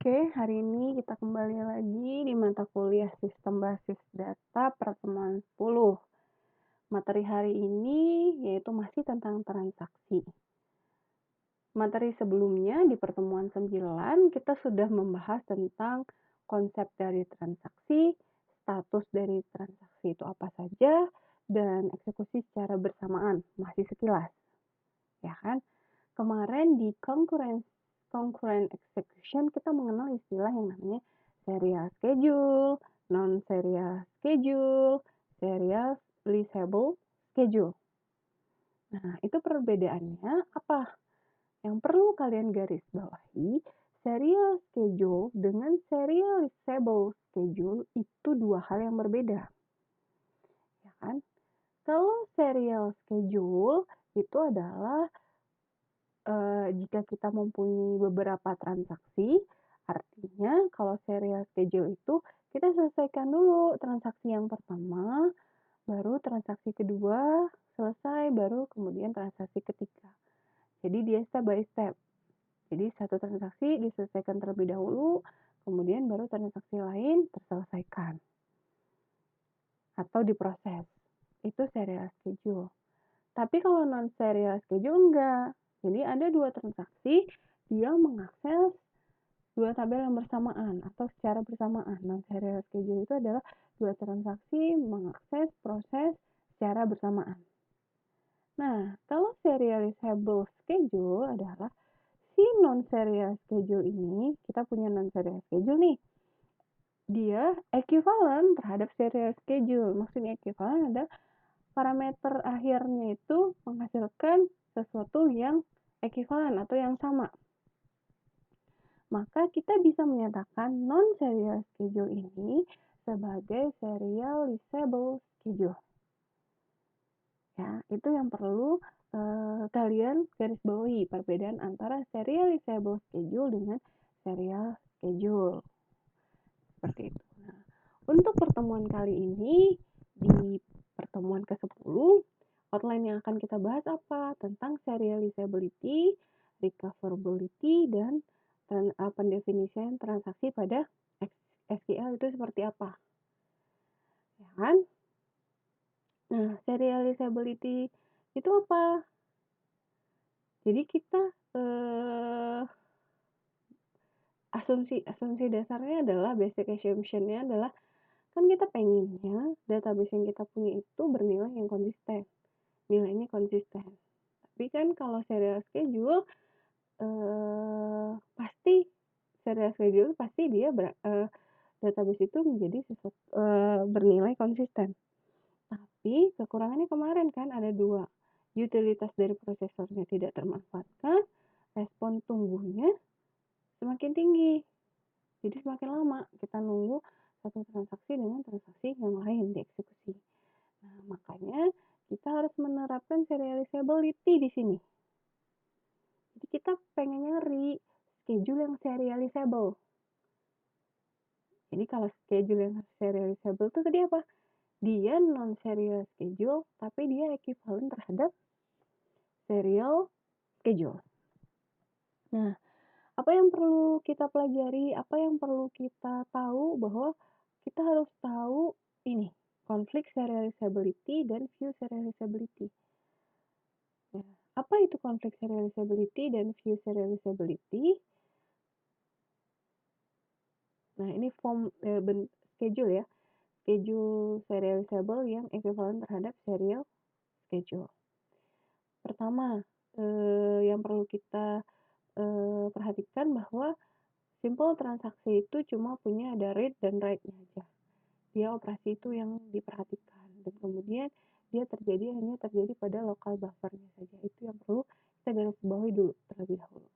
Oke, hari ini kita kembali lagi di mata kuliah Sistem Basis Data pertemuan 10. Materi hari ini yaitu masih tentang transaksi. Materi sebelumnya di pertemuan 9 kita sudah membahas tentang konsep dari transaksi, status dari transaksi itu apa saja, dan eksekusi secara bersamaan, masih sekilas. Ya kan? Kemarin di concurrent execution kita mengenal istilah yang namanya serial schedule, non-serial schedule, serializable schedule. Nah, itu perbedaannya apa? Yang perlu kalian garis bawahi, serial schedule dengan serializable schedule itu dua hal yang berbeda. Ya kan? Kalau serial schedule itu adalah jika kita mempunyai beberapa transaksi, artinya kalau serial schedule itu kita selesaikan dulu transaksi yang pertama, baru transaksi kedua selesai, baru kemudian transaksi ketiga. Jadi dia step by step. Jadi satu transaksi diselesaikan terlebih dahulu, kemudian baru transaksi lain terselesaikan atau diproses. Itu serial schedule. Tapi kalau non-serial schedule enggak. Jadi ada dua transaksi, dia mengakses dua tabel yang bersamaan atau secara bersamaan. Non-serial schedule itu adalah dua transaksi mengakses proses secara bersamaan. Nah, kalau serializable schedule adalah si non-serial schedule ini, kita punya non-serial schedule nih, dia equivalent terhadap serial schedule. Maksudnya equivalent ada parameter akhirnya itu menghasilkan sesuatu yang equivalent atau yang sama. Maka kita bisa menyatakan non-serial schedule ini sebagai serializable schedule. Ya, itu yang perlu kalian garis bawahi perbedaan antara serializable schedule dengan serial schedule. Seperti itu. Nah, untuk pertemuan kali ini di pertemuan ke-10, outline yang akan kita bahas apa? Tentang serializability, recoverability, dan pendefinisian transaksi pada SQL itu seperti apa. Ya kan? Nah, serializability itu apa? Jadi kita asumsi dasarnya adalah basic assumption-nya adalah kan kita pengennya database yang kita punya itu bernilai yang konsisten. Nilainya konsisten. Tapi kan kalau serial schedule pasti serial schedule pasti dia database itu menjadi bernilai konsisten. Tapi kekurangannya kemarin kan ada dua. Utilitas dari prosesornya tidak termanfaatkan, respon tunggunya semakin tinggi. Jadi semakin lama kita nunggu satu transaksi dengan transaksi yang lain dieksekusi. Nah, makanya kita harus menerapkan serializability di sini. Jadi kita pengen nyari schedule yang serializable. Jadi kalau schedule yang serializable itu tadi apa? Dia non-serial schedule, tapi dia equivalent terhadap serial schedule. Nah, apa yang perlu kita pelajari, apa yang perlu kita tahu bahwa kita harus tahu ini, konflik serializability dan view serializability. Nah, apa itu konflik serializability dan view serializability? Nah, ini form schedule ya. Schedule serializable yang equivalent terhadap serial schedule. Pertama, yang perlu kita perhatikan bahwa simple transaksi itu cuma punya ada read dan write-nya aja. Dia operasi itu yang diperhatikan dan kemudian dia hanya terjadi pada local buffer-nya saja. Itu yang perlu kita garis bawahi dulu terlebih dahulu.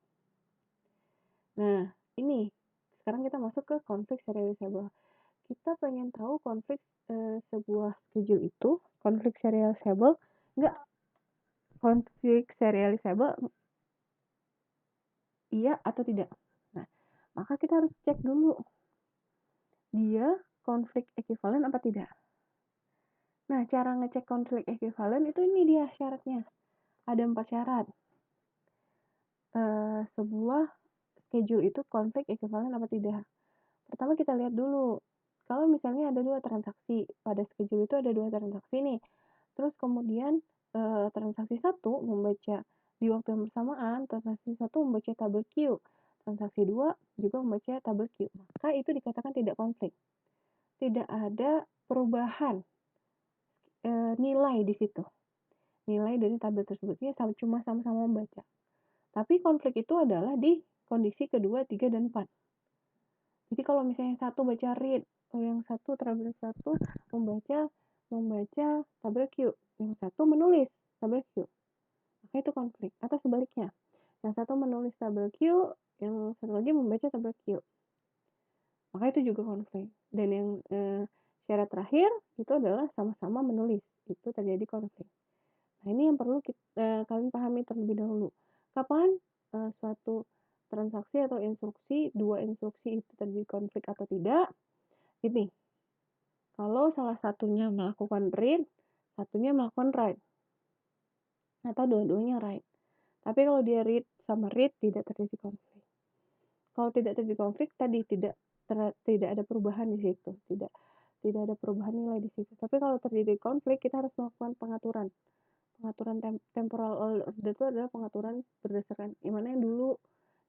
Nah, ini sekarang kita masuk ke konflik serializable. Kita pengen tahu konflik sebuah schedule itu, konflik serializable iya atau tidak. Nah, maka kita harus cek dulu dia konflik equivalent apa tidak. Nah, cara ngecek konflik equivalent itu ini dia syaratnya. Ada 4 syarat. Sebuah schedule itu konflik ekuivalen apa tidak. Pertama kita lihat dulu, kalau misalnya ada 2 transaksi, pada schedule itu ada 2 transaksi nih, terus kemudian, transaksi satu membaca di waktu yang bersamaan, transaksi satu membaca tabel Q, transaksi 2 juga membaca tabel Q, maka itu dikatakan tidak konflik. Tidak ada perubahan, nilai di situ, nilai dari tabel tersebut, ini cuma sama-sama membaca. Tapi konflik itu adalah di kondisi kedua, 3, dan 4. Jadi kalau misalnya satu baca read, yang satu tabel satu membaca tabel Q, yang satu menulis tabel Q, maka itu konflik. Atau sebaliknya, yang satu menulis tabel Q, yang satu lagi membaca tabel Q, maka itu juga konflik. Dan yang syarat terakhir itu adalah sama-sama menulis, itu terjadi konflik. Nah, ini yang perlu kalian pahami terlebih dahulu. Kapan suatu transaksi atau instruksi, 2 instruksi itu terjadi konflik atau tidak? Ini, kalau salah satunya melakukan read, satunya melakukan write, atau dua-duanya write. Tapi kalau dia read sama read tidak terjadi konflik. Kalau tidak terjadi konflik tadi tidak ada perubahan di situ, tidak ada perubahan nilai di situ. Tapi kalau terjadi konflik kita harus melakukan pengaturan. Pengaturan temporal order itu adalah pengaturan berdasarkan mana yang dulu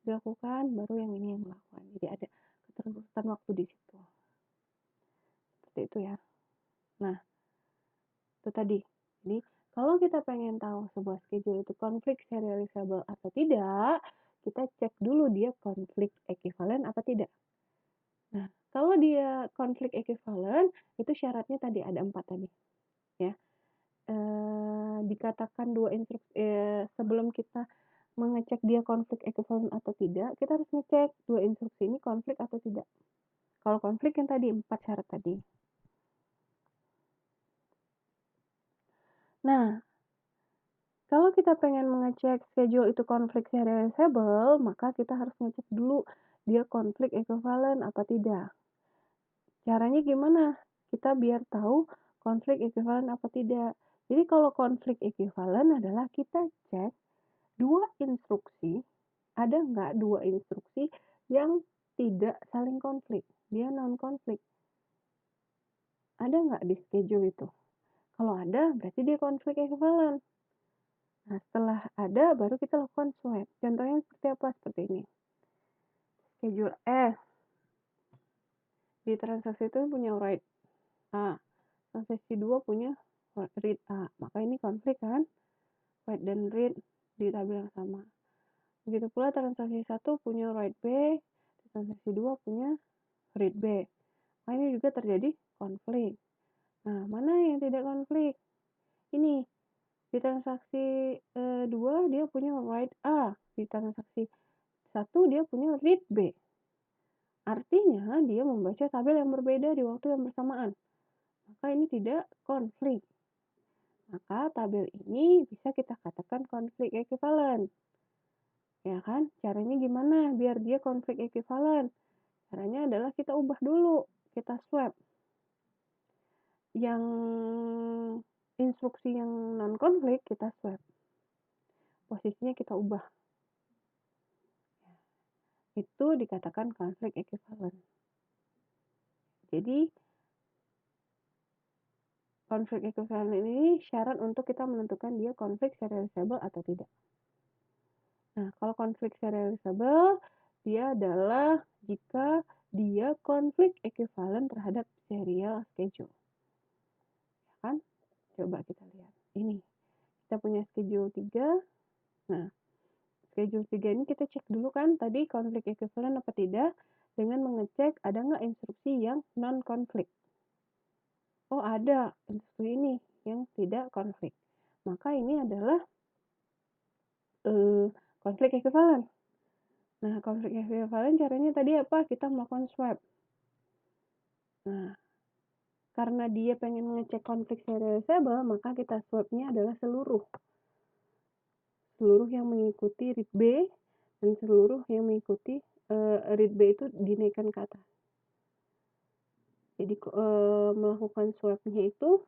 dilakukan, baru yang ini yang melakukan. Jadi ada keterlibatan waktu di situ. Seperti itu ya. Nah, itu tadi. Jadi, kalau kita pengen tahu sebuah schedule itu konflik serializable atau tidak, kita cek dulu dia konflik ekuivalen apa tidak. Nah, kalau dia konflik ekuivalen, itu syaratnya tadi ada 4 tadi. Ya. Dikatakan 2 instruksi sebelum kita mengecek dia konflik ekuivalen atau tidak, kita harus ngecek 2 instruksi ini konflik atau tidak. Kalau konflik yang tadi 4 syarat tadi. Nah, kalau kita pengen mengecek schedule itu konflik serializable, maka kita harus ngecek dulu dia konflik ekuivalen apa tidak. Caranya gimana? Kita biar tahu konflik ekuivalen apa tidak. Jadi kalau konflik ekuivalen adalah kita cek 2 instruksi, ada nggak 2 instruksi yang tidak saling konflik, dia non-konflik. Ada nggak di schedule itu? Kalau ada, berarti dia konflik ekuivalen. Nah, setelah ada, baru kita lakukan swap. Contohnya seperti apa? Seperti ini. Schedule S. Di transaksi itu punya write A. Transaksi 2 punya read A. Maka ini konflik kan? Write dan read di tabel yang sama. Begitu pula transaksi 1 punya write B. Transaksi 2 punya read B. Maka ini juga terjadi konflik. Nah, mana yang tidak konflik? Ini. Di transaksi 2 dia punya write A, di transaksi 1 dia punya read B. Artinya dia membaca tabel yang berbeda di waktu yang bersamaan. Maka ini tidak konflik. Maka tabel ini bisa kita katakan konflik ekuivalen. Ya kan? Caranya gimana biar dia konflik ekuivalen? Caranya adalah kita ubah dulu, kita swap. Yang instruksi yang non-konflik kita swap. Posisinya kita ubah. Itu dikatakan konflik ekuivalen. Jadi, konflik ekuivalen ini syarat untuk kita menentukan dia konflik serializable atau tidak. Nah, kalau konflik serializable, dia adalah jika dia konflik ekuivalen terhadap serial schedule. Ya kan? Coba kita lihat. Ini. Kita punya schedule 3. Nah, schedule 3 ini kita cek dulu kan tadi konflik ekuivalen apa tidak dengan mengecek ada nggak instruksi yang non-konflik. Oh, ada instruksi ini yang tidak konflik. Maka ini adalah konflik ekuivalen. Nah, konflik ekuivalen caranya tadi apa? Kita melakukan swap. Nah, karena dia pengen mengecek konflik serializable, maka kita swapnya adalah seluruh. Seluruh yang mengikuti read B dan seluruh yang mengikuti read B itu dinaikkan ke atas. Jadi melakukan swapnya itu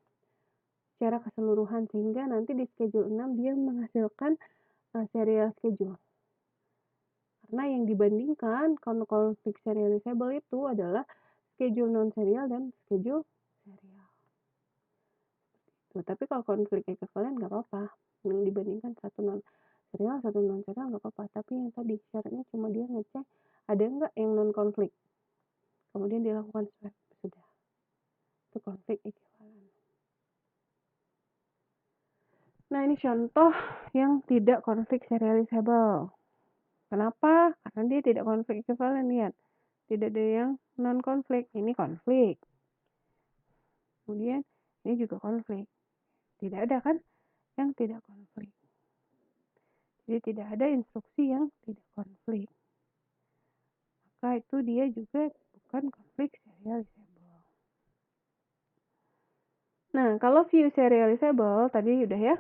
secara keseluruhan sehingga nanti di schedule 6 dia menghasilkan serial schedule. Karena yang dibandingkan konflik serializable itu adalah schedule non-serial dan schedule serial. Tuh, tapi kalau konflik equivalent nggak apa-apa. Yang dibandingkan satu non-serial, satu non-serial nggak apa-apa. Tapi yang tadi syaratnya cuma dia ngecek ada nggak yang non-konflik. Kemudian dilakukan swap. Sudah. Itu konflik equivalent. Nah, ini contoh yang tidak konflik serializable. Kenapa? Karena dia tidak konflik equivalent, lihat. Tidak ada yang non-konflik. Ini konflik. Kemudian ini juga konflik. Tidak ada kan yang tidak konflik. Jadi tidak ada instruksi yang tidak konflik. Maka itu dia juga bukan konflik serializable. Nah, kalau view serializable tadi udah ya.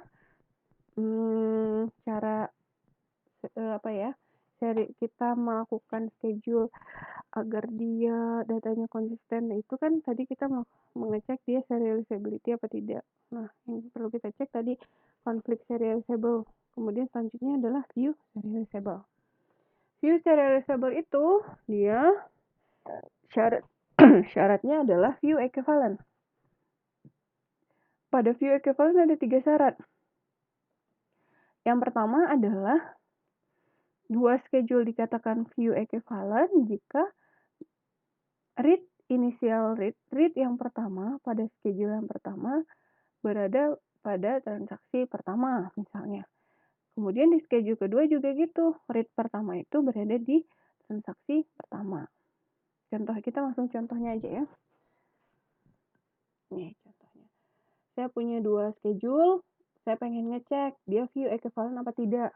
Cara kita melakukan schedule agar dia datanya konsisten. Nah, itu kan tadi kita mengecek dia serializability apa tidak. Nah, yang perlu kita cek tadi konflik serializable. Kemudian selanjutnya adalah view serializable. View serializable itu dia syaratnya adalah view equivalent. Pada view equivalent ada 3 syarat. Yang pertama adalah dua schedule dikatakan view equivalent jika read yang pertama pada schedule yang pertama berada pada transaksi pertama misalnya. Kemudian di schedule kedua juga gitu, read pertama itu berada di transaksi pertama. Kita langsung contohnya aja ya. Nih contohnya. Saya punya 2 schedule, saya pengen ngecek dia view equivalent apa tidak.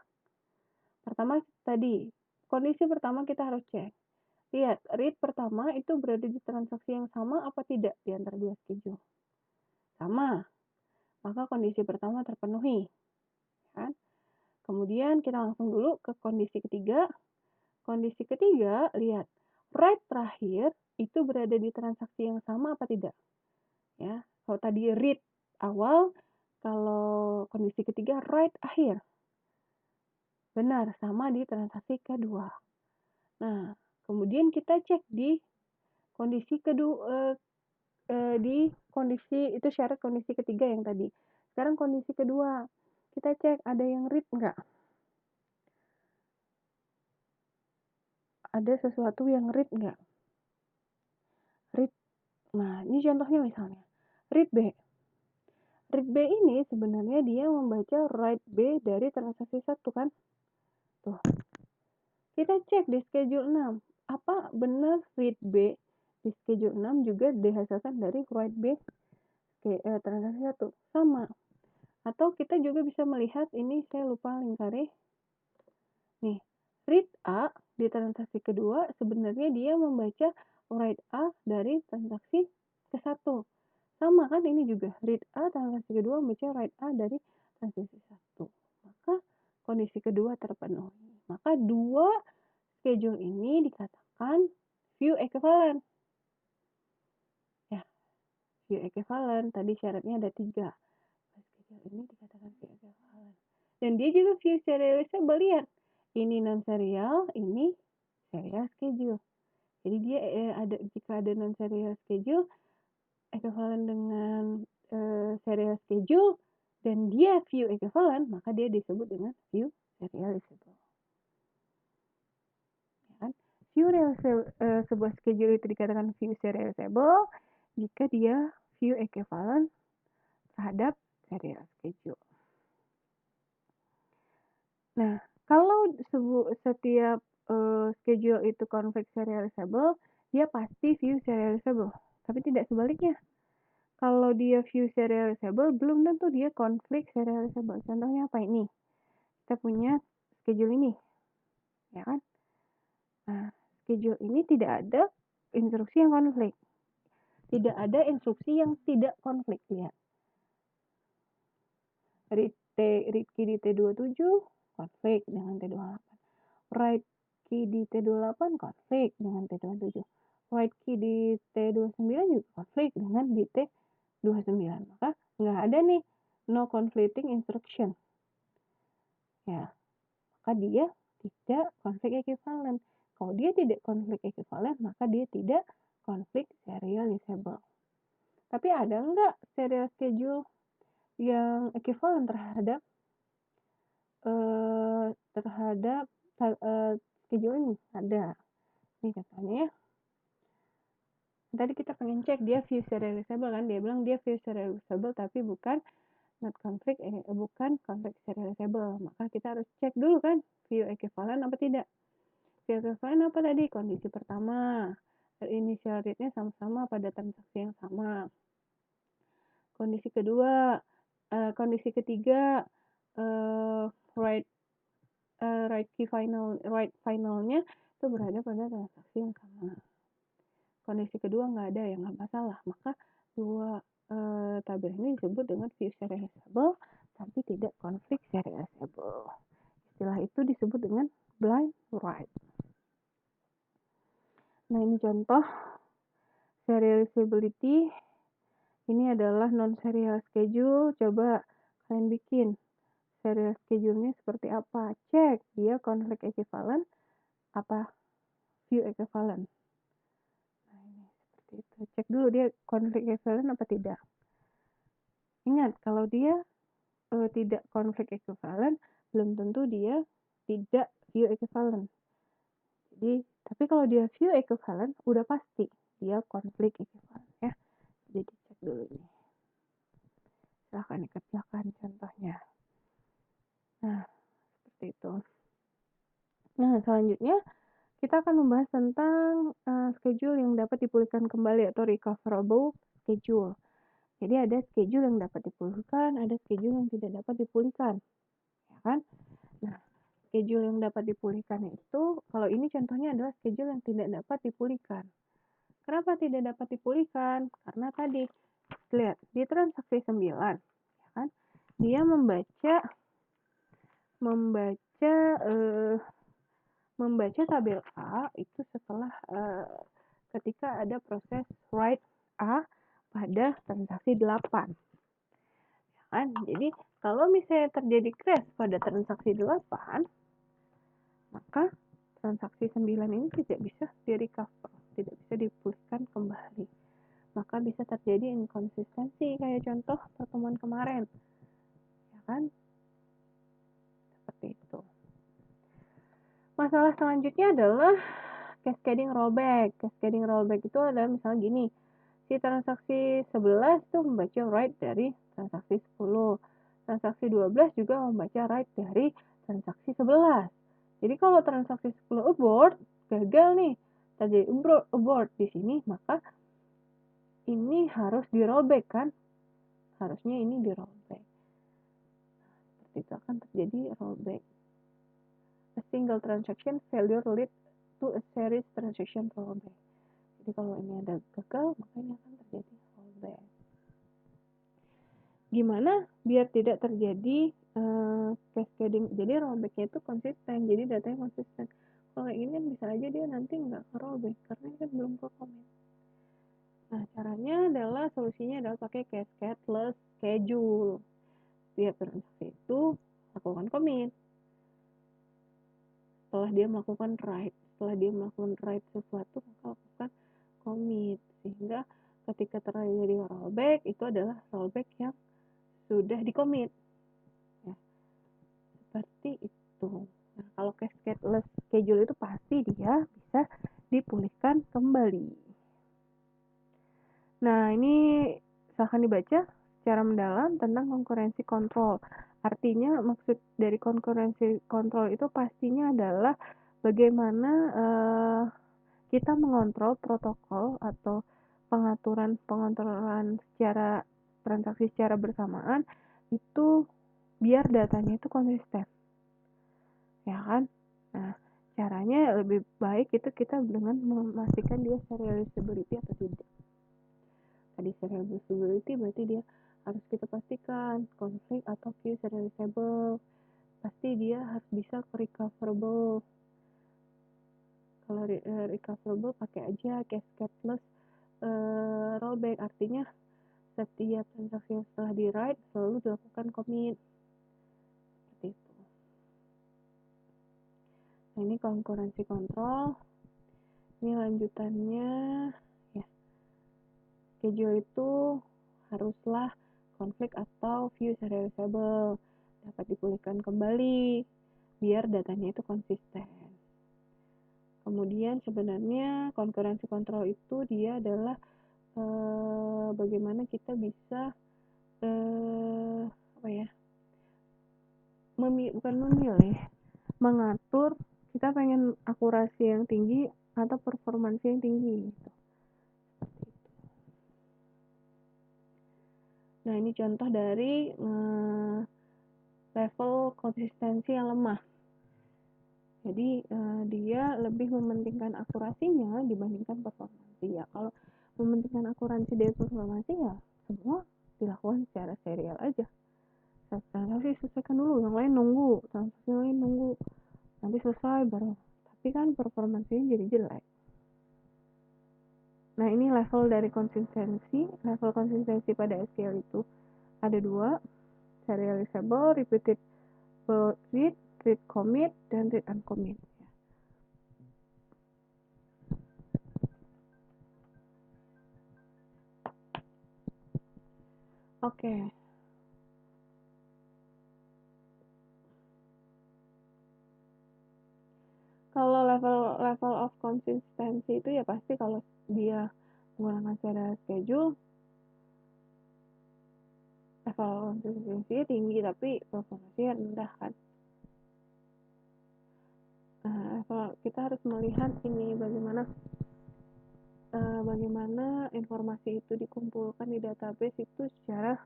Pertama tadi, kondisi pertama kita harus cek. Lihat, read pertama itu berada di transaksi yang sama apa tidak di antara 2 schedule. Sama. Maka kondisi pertama terpenuhi. Kan? Kemudian kita langsung dulu ke kondisi ketiga. Kondisi ketiga, lihat. Write terakhir itu berada di transaksi yang sama apa tidak. Ya, kalau tadi read awal, kalau kondisi ketiga write akhir. Benar, sama di transaksi kedua. Nah, kemudian kita cek di kondisi kedua, di kondisi itu syarat kondisi ketiga yang tadi. Sekarang kondisi kedua, kita cek ada yang read nggak? Ada sesuatu yang read nggak? Read. Nah, ini contohnya misalnya. Read B. Read B ini sebenarnya dia membaca write B dari transaksi 1 kan? Tuh. Kita cek di schedule 6. Apa benar read B di schedule 6 juga dihasilkan dari write B transaksi 1? Sama. Atau kita juga bisa melihat, ini saya lupa lingkari. Nih, read A di transaksi kedua sebenarnya dia membaca write A dari transaksi ke-1. Sama kan ini juga, read A transaksi kedua membaca write A dari transaksi 1. Maka kondisi kedua terpenuhi. Maka 2 schedule ini dikatakan view equivalent. Ya, view equivalent tadi syaratnya ada 3. Schedule ini dikatakan view equivalent. Dan dia juga view serializable, lihat. Ini non-serial, ini serial schedule. Jadi dia jika ada non-serial schedule equivalent dengan serial schedule dan dia view equivalent, maka dia disebut dengan view serializable. Ya kan? Sebuah schedule itu dikatakan view serializable jika dia view equivalent terhadap serial schedule. Nah, kalau setiap schedule itu konflik serializable, dia pasti view serializable. Tapi tidak sebaliknya. Kalau dia view serializable, belum tentu dia konflik serializable. Contohnya apa ini? Kita punya schedule ini. Ya kan? Nah, schedule ini tidak ada instruksi yang konflik. Tidak ada instruksi yang tidak konflik. Lihat. Read key di T27 konflik dengan T28. Write key di T28 konflik dengan T27. Write key di T29 juga konflik dengan di T29. Maka nggak ada nih no conflicting instruction. Ya, maka dia tidak konflik ekuivalen. Kalau dia tidak konflik ekuivalen, maka dia tidak konflik serializable. Tapi ada nggak serial schedule yang ekuivalen terhadap schedule ini? Ada. Ini contohnya ya. Tadi kita pengen cek dia view serializable kan, dia bilang dia view serializable tapi bukan konflik serializable. Maka kita harus cek dulu kan view equivalent apa tidak. View equivalent apa tadi? Kondisi pertama, initial rate-nya sama-sama pada transaksi yang sama. Kondisi kedua, kondisi ketiga, right finalnya itu berada pada transaksi yang sama. Kondisi kedua nggak ada ya nggak masalah, maka dua tabel ini disebut dengan view serializable tapi tidak konflik serializable. Istilah itu disebut dengan blind write. Nah ini contoh serializability. Ini adalah non-serial schedule. Coba kalian bikin serial schedule-nya seperti apa. Cek dia konflik equivalent apa view equivalent. Nah ini seperti itu. Cek dulu dia konflik equivalent apa tidak. Ingat kalau dia tidak konflik equivalent, belum tentu dia tidak view equivalent. Jadi, tapi kalau dia view equivalent, udah pasti dia konflik equivalent ya. Jadi cek dulu ini. Silahkan dikerjakan contohnya. Nah, seperti itu. Nah, selanjutnya kita akan membahas tentang schedule yang dapat dipulihkan kembali atau recoverable schedule. Jadi ada schedule yang dapat dipulihkan, ada schedule yang tidak dapat dipulihkan. Ya kan? Nah, schedule yang dapat dipulihkan itu, kalau ini contohnya adalah schedule yang tidak dapat dipulihkan. Kenapa tidak dapat dipulihkan? Karena tadi, lihat, di transaksi 9, ya kan? Dia membaca tabel A itu setelah ketika ada proses write A pada transaksi 8. Ya kan? Jadi, kalau misalnya terjadi crash pada transaksi 8, maka transaksi 9 ini tidak bisa di-recover, tidak bisa dipulihkan kembali. Maka bisa terjadi inkonsistensi kayak contoh pertemuan kemarin. Ya kan? Seperti itu. Masalah selanjutnya adalah cascading rollback. Cascading rollback itu adalah misalnya gini, si transaksi 11 itu membaca write dari transaksi 10. Transaksi 12 juga membaca write dari transaksi 11. Jadi kalau transaksi 10 abort, gagal nih, terjadi abort di sini, maka ini harus di rollback kan? Harusnya ini di rollback. Seperti itu akan terjadi rollback. A single transaction failure lead to a series transaction rollback. Jadi kalau ini ada gagal, maka ini akan terjadi rollback. Gimana biar tidak terjadi cascading? Jadi rollbacknya itu konsisten, jadi datanya konsisten. Kalau ini bisa aja dia nanti nggak ke rollback karena kan belum ke commit. Nah caranya adalah solusinya adalah pakai cascadeless schedule. Setiap transaksi itu lakukan commit. Setelah dia melakukan write sesuatu, maka lakukan commit. Sehingga ketika terjadi rollback, itu adalah rollback yang sudah di-commit. Ya. Seperti itu. Nah, kalau cascadeless schedule itu pasti dia bisa dipulihkan kembali. Nah, ini silahkan dibaca secara mendalam tentang konkurensi kontrol. Artinya maksud dari konkurensi kontrol itu pastinya adalah bagaimana kita mengontrol protokol atau pengontrolan secara transaksi secara bersamaan itu biar datanya itu konsisten. Ya kan? Nah, caranya lebih baik itu kita dengan memastikan dia serializability atau tidak. Tadi serializability berarti dia harus kita pastikan konflik atau view serializable. Pasti dia harus bisa recoverable. Kalau recoverable pakai aja cascadeless rollback, artinya setiap transaksi yang setelah di write selalu dilakukan commit. Seperti itu. Nah, ini konkurensi kontrol. Ini lanjutannya ya. Schedule itu haruslah konflik atau view serializable dapat dipulihkan kembali biar datanya itu konsisten. Kemudian sebenarnya konkurensi kontrol itu dia adalah bagaimana kita bisa bukan memilih, mengatur kita pengen akurasi yang tinggi atau performansi yang tinggi gitu. Nah, ini contoh dari level konsistensi yang lemah. Jadi dia lebih mementingkan akurasinya dibandingkan performansi ya. Kalau mementingkan akurasi dari performansi ya semua dilakukan secara serial aja. Transaksi selesaikan dulu, yang lain nunggu, transaksi lain nunggu, nanti selesai baru. Tapi kan performansinya jadi jelek. Nah, ini level dari konsistensi. Level konsistensi pada SQL itu ada 2, serializable, repeatable read commit, dan read uncommit. Oke. Kalau level of consistency itu ya pasti kalau dia menggunakan serial schedule, level konsistensinya tinggi tapi performasinya rendah kan. Kita harus melihat ini bagaimana informasi itu dikumpulkan di database itu secara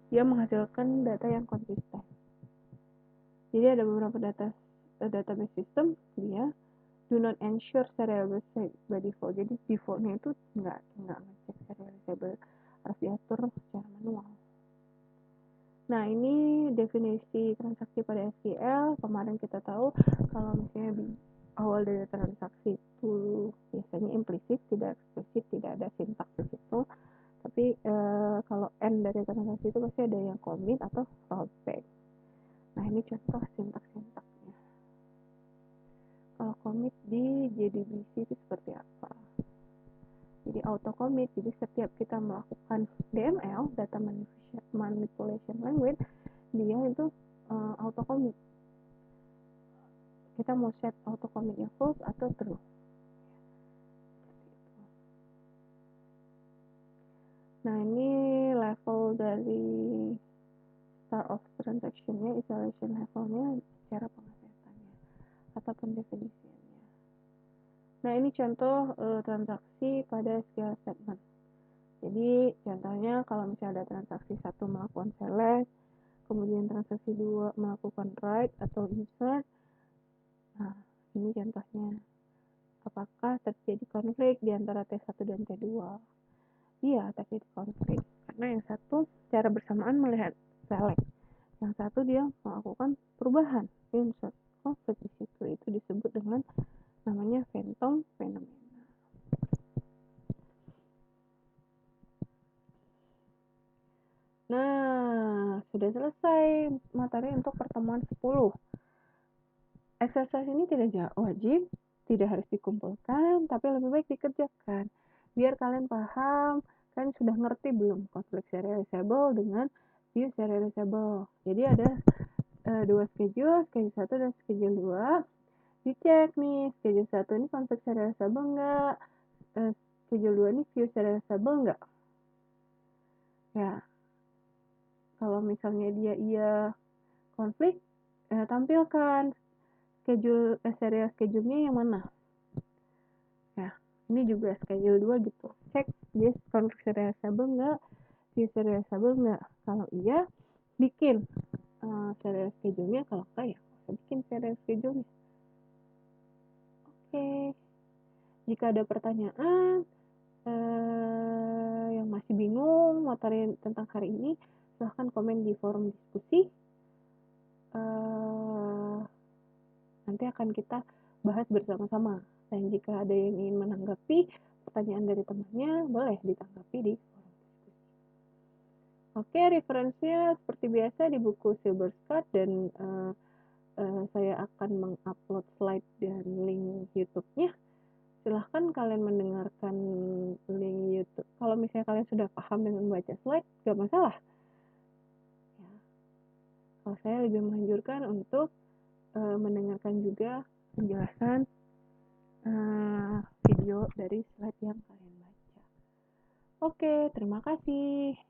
dia menghasilkan data yang konsisten. Jadi ada beberapa database system dia do not ensure serializable by default. Jadi defaultnya itu nggak ngecek serializable, harus diatur secara manual. Nah, ini definisi transaksi pada SQL. Kemarin kita tahu kalau misalnya di awal dari transaksi itu biasanya implisit, tidak eksplisit, tidak ada sintaks di situ. Tapi kalau end dari transaksi itu pasti ada yang commit atau rollback. Nah, ini contoh sintaks-sintaksnya. Kalau commit di JDBC itu seperti apa? Jadi auto commit, jadi setiap kita melakukan DML, data manipulation language, dia itu auto commit. Kita mau set auto commitnya false atau true. Nah, ini level dari start of transaction-nya, isolation levelnya, cara pengasesannya atau pendefinisiannya. Nah, ini contoh transaksi pada SQL statement. Jadi contohnya kalau misalnya ada transaksi 1 melakukan select, kemudian transaksi 2 melakukan write atau insert. Nah, ini contohnya. Apakah terjadi konflik di antara T1 dan T2? Iya, terjadi konflik. Karena yang satu secara bersamaan melihat select. Yang satu dia melakukan perubahan, insert. Konflik di situ itu disebut dengan namanya phantom fenomena. Nah, sudah selesai materi untuk pertemuan 10. Exercise ini tidak wajib, tidak harus dikumpulkan, tapi lebih baik dikerjakan. Biar kalian paham, kalian sudah ngerti belum konflik serializable dengan view serializable. Jadi ada 2 schedule 1 dan schedule 2. Dicek nih, schedule 1 ini konflik serializable enggak? Schedule 2 ini view serializable enggak? Ya, kalau misalnya dia iya konflik, tampilkan serial schedule-nya yang mana. Ya, ini juga schedule 2 gitu. Cek dia konflik serializable enggak, view serializable enggak. Kalau iya, bikin serial schedule-nya. Kalau enggak ya, bikin serial schedule-nya. Oke. Jika ada pertanyaan yang masih bingung materi tentang hari ini, silahkan komen di forum diskusi. Nanti akan kita bahas bersama-sama. Dan jika ada yang ingin menanggapi pertanyaan dari temannya, boleh ditanggapi di forum diskusi. Oke, referensinya seperti biasa di buku Silberschatz dan saya akan mengupload slide dan link YouTube-nya, silahkan kalian mendengarkan link YouTube. Kalau misalnya kalian sudah paham dengan membaca slide, nggak masalah. Ya. Kalau saya lebih menganjurkan untuk mendengarkan juga penjelasan video dari slide yang kalian baca. Oke, terima kasih.